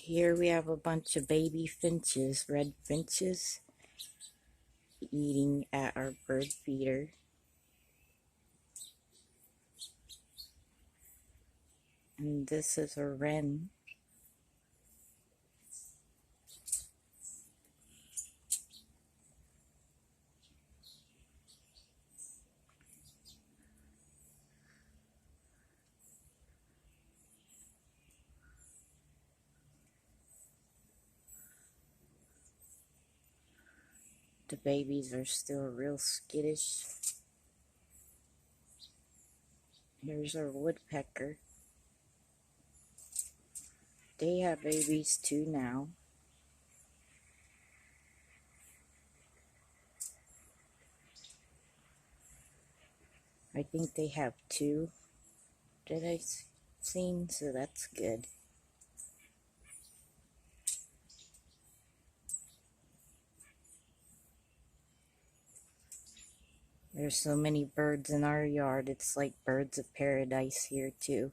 Here we have a bunch of baby finches, red finches, eating at our bird feeder. And this is a wren. The babies are still real skittish. Here's our woodpecker. They have babies too now. I think they have two that I've seen, so that's good. There's so many birds in our yard, it's like birds of paradise here too.